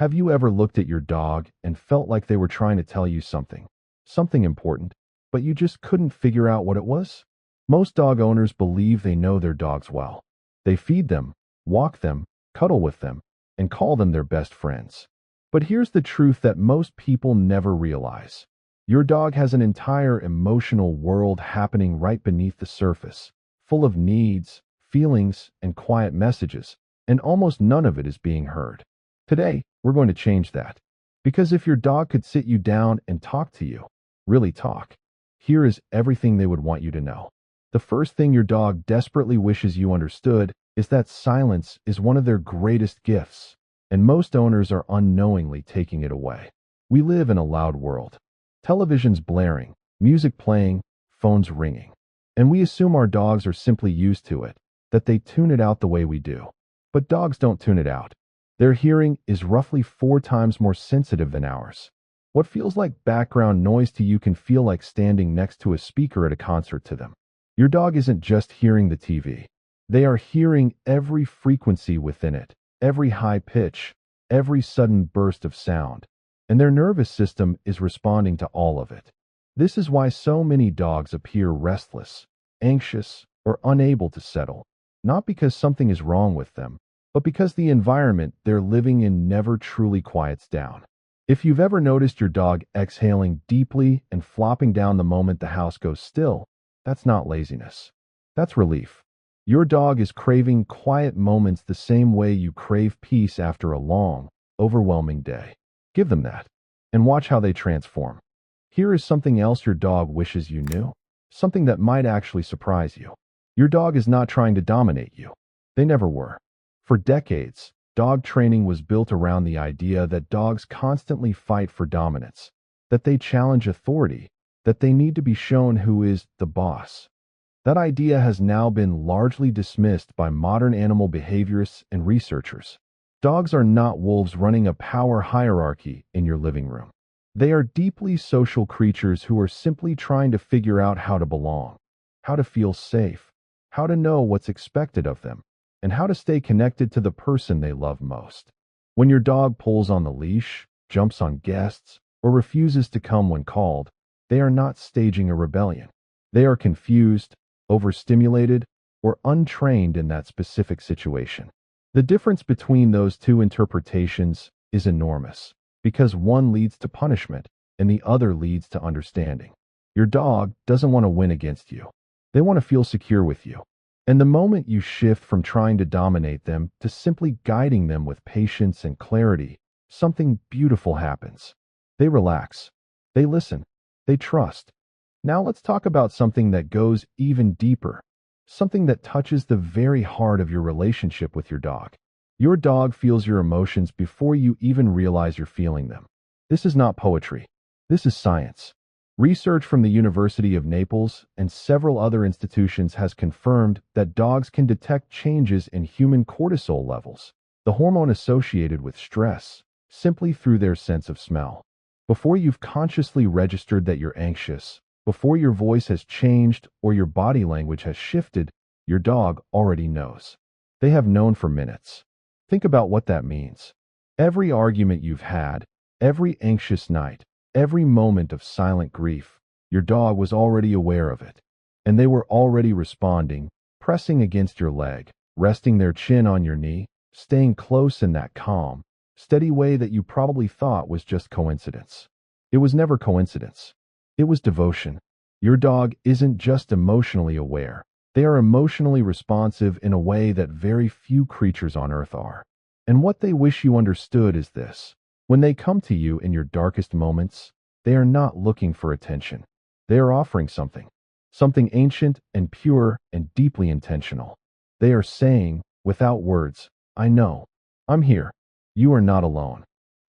Have you ever looked at your dog and felt like they were trying to tell you something important, but you just couldn't figure out what it was? Most dog owners believe they know their dogs well. They feed them, walk them, cuddle with them, and call them their best friends. But here's the truth that most people never realize. Your dog has an entire emotional world happening right beneath the surface, full of needs, feelings, and quiet messages, and almost none of it is being heard. Today, we're going to change that. Because if your dog could sit you down and talk to you, really talk, here is everything they would want you to know. The first thing your dog desperately wishes you understood is that silence is one of their greatest gifts, and most owners are unknowingly taking it away. We live in a loud world. Television's blaring, music playing, phones ringing. And we assume our dogs are simply used to it, that they tune it out the way we do. But dogs don't tune it out. Their hearing is roughly 4 times more sensitive than ours. What feels like background noise to you can feel like standing next to a speaker at a concert to them. Your dog isn't just hearing the TV. They are hearing every frequency within it, every high pitch, every sudden burst of sound. And their nervous system is responding to all of it. This is why so many dogs appear restless, anxious, or unable to settle, not because something is wrong with them, but because the environment they're living in never truly quiets down. If you've ever noticed your dog exhaling deeply and flopping down the moment the house goes still, that's not laziness. That's relief. Your dog is craving quiet moments the same way you crave peace after a long, overwhelming day. Give them that, and watch how they transform. Here is something else your dog wishes you knew, something that might actually surprise you. Your dog is not trying to dominate you. They never were. For decades, dog training was built around the idea that dogs constantly fight for dominance, that they challenge authority, that they need to be shown who is the boss. That idea has now been largely dismissed by modern animal behaviorists and researchers. Dogs are not wolves running a power hierarchy in your living room. They are deeply social creatures who are simply trying to figure out how to belong, how to feel safe, how to know what's expected of them, and how to stay connected to the person they love most. When your dog pulls on the leash, jumps on guests, or refuses to come when called, they are not staging a rebellion. They are confused, overstimulated, or untrained in that specific situation. The difference between those two interpretations is enormous, because one leads to punishment and the other leads to understanding. Your dog doesn't want to win against you. They want to feel secure with you. And the moment you shift from trying to dominate them to simply guiding them with patience and clarity, something beautiful happens. They relax. They listen. They trust. Now let's talk about something that goes even deeper. Something that touches the very heart of your relationship with your dog. Your dog feels your emotions before you even realize you're feeling them. This is not poetry. This is science. Research from the University of Naples and several other institutions has confirmed that dogs can detect changes in human cortisol levels, the hormone associated with stress, simply through their sense of smell. Before you've consciously registered that you're anxious, before your voice has changed or your body language has shifted, your dog already knows. They have known for minutes. Think about what that means. Every argument you've had, every anxious night, every moment of silent grief, your dog was already aware of it. And they were already responding, pressing against your leg, resting their chin on your knee, staying close in that calm, steady way that you probably thought was just coincidence. It was never coincidence. It was devotion. Your dog isn't just emotionally aware. They are emotionally responsive in a way that very few creatures on earth are. And what they wish you understood is this. When they come to you in your darkest moments, they are not looking for attention. They are offering something. Something ancient and pure and deeply intentional. They are saying, without words, I know. I'm here. You are not alone.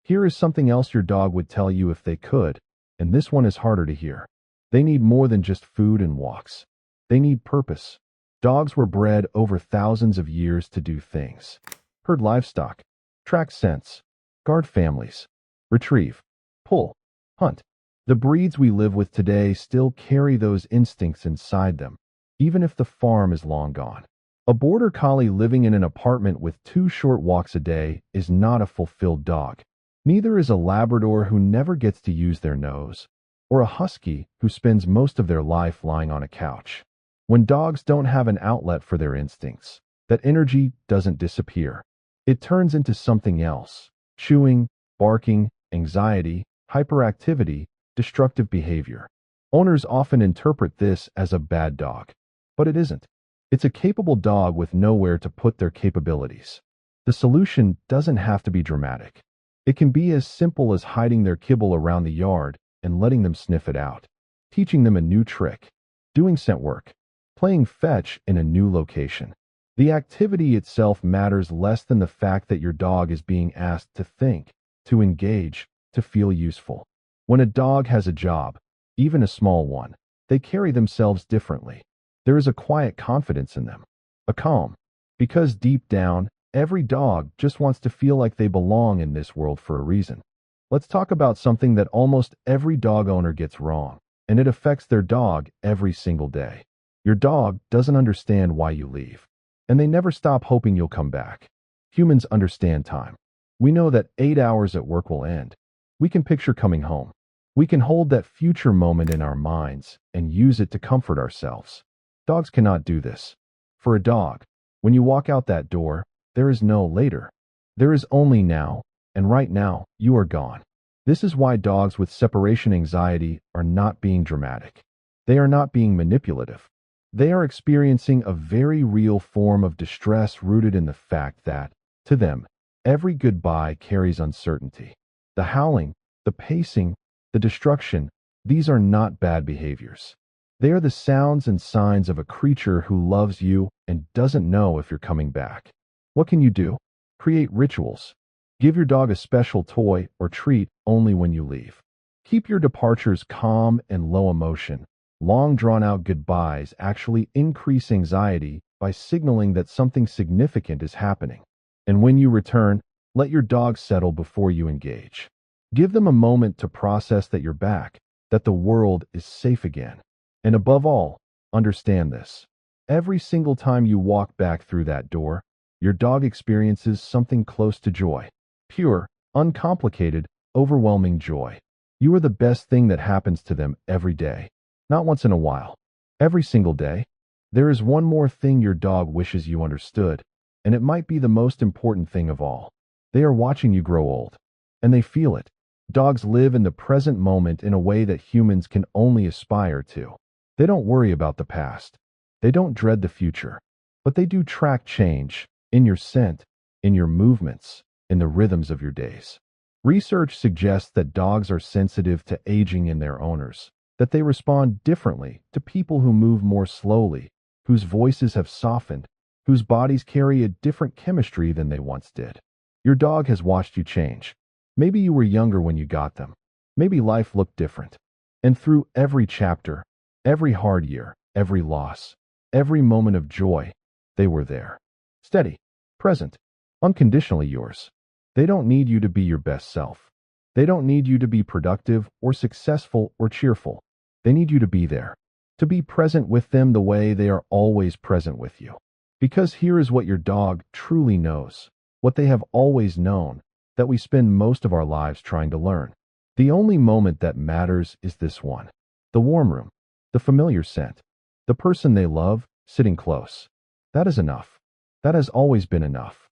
Here is something else your dog would tell you if they could, and this one is harder to hear. They need more than just food and walks. They need purpose. Dogs were bred over thousands of years to do things. Herd livestock, track scents, guard families, retrieve, pull, hunt. The breeds we live with today still carry those instincts inside them, even if the farm is long gone. A border collie living in an apartment with 2 short walks a day is not a fulfilled dog. Neither is a Labrador who never gets to use their nose, or a Husky who spends most of their life lying on a couch. When dogs don't have an outlet for their instincts, that energy doesn't disappear. It turns into something else: chewing, barking, anxiety, hyperactivity, destructive behavior. Owners often interpret this as a bad dog, but it isn't. It's a capable dog with nowhere to put their capabilities. The solution doesn't have to be dramatic. It can be as simple as hiding their kibble around the yard and letting them sniff it out, teaching them a new trick, doing scent work, playing fetch in a new location. The activity itself matters less than the fact that your dog is being asked to think, to engage, to feel useful. When a dog has a job, even a small one, they carry themselves differently. There is a quiet confidence in them, a calm, because deep down, every dog just wants to feel like they belong in this world for a reason. Let's talk about something that almost every dog owner gets wrong, and it affects their dog every single day. Your dog doesn't understand why you leave, and they never stop hoping you'll come back. Humans understand time. We know that 8 hours at work will end. We can picture coming home. We can hold that future moment in our minds and use it to comfort ourselves. Dogs cannot do this. For a dog, when you walk out that door, there is no later. There is only now, and right now, you are gone. This is why dogs with separation anxiety are not being dramatic. They are not being manipulative. They are experiencing a very real form of distress rooted in the fact that, to them, every goodbye carries uncertainty. The howling, the pacing, the destruction, these are not bad behaviors. They are the sounds and signs of a creature who loves you and doesn't know if you're coming back. What can you do? Create rituals. Give your dog a special toy or treat only when you leave. Keep your departures calm and low emotion. Long drawn-out goodbyes actually increase anxiety by signaling that something significant is happening. And when you return, let your dog settle before you engage. Give them a moment to process that you're back, that the world is safe again. And above all, understand this. Every single time you walk back through that door, your dog experiences something close to joy. Pure, uncomplicated, overwhelming joy. You are the best thing that happens to them every day. Not once in a while. Every single day. There is one more thing your dog wishes you understood, and it might be the most important thing of all. They are watching you grow old, and they feel it. Dogs live in the present moment in a way that humans can only aspire to. They don't worry about the past. They don't dread the future. But they do track change, in your scent, in your movements, in the rhythms of your days. Research suggests that dogs are sensitive to aging in their owners, that they respond differently to people who move more slowly, whose voices have softened, whose bodies carry a different chemistry than they once did. Your dog has watched you change. Maybe you were younger when you got them. Maybe life looked different. And through every chapter, every hard year, every loss, every moment of joy, they were there. Steady, present, unconditionally yours. They don't need you to be your best self. They don't need you to be productive or successful or cheerful. They need you to be there, to be present with them the way they are always present with you. Because here is what your dog truly knows, what they have always known, that we spend most of our lives trying to learn. The only moment that matters is this one. The warm room, the familiar scent, the person they love sitting close. That is enough. That has always been enough.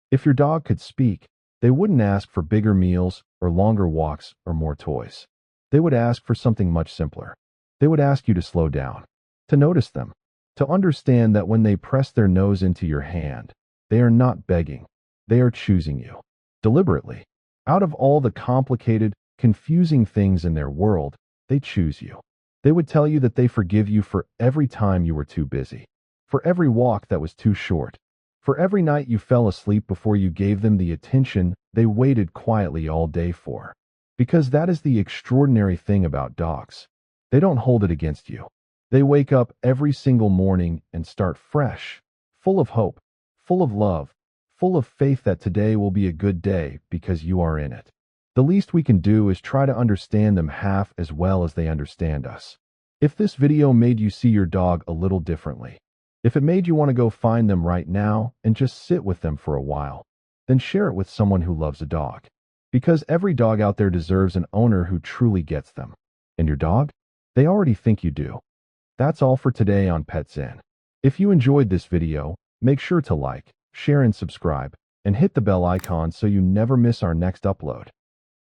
If your dog could speak, they wouldn't ask for bigger meals or longer walks or more toys. They would ask for something much simpler. They would ask you to slow down, to notice them, to understand that when they press their nose into your hand, they are not begging. They are choosing you. Deliberately. Out of all the complicated, confusing things in their world, they choose you. They would tell you that they forgive you for every time you were too busy, for every walk that was too short, for every night you fell asleep before you gave them the attention they waited quietly all day for. Because that is the extraordinary thing about dogs. They don't hold it against you. They wake up every single morning and start fresh, full of hope, full of love, full of faith that today will be a good day because you are in it. The least we can do is try to understand them half as well as they understand us. If this video made you see your dog a little differently, if it made you want to go find them right now and just sit with them for a while, then share it with someone who loves a dog. Because every dog out there deserves an owner who truly gets them. And your dog? They already think you do. That's all for today on Petzen. If you enjoyed this video, make sure to like, share and subscribe, and hit the bell icon so you never miss our next upload.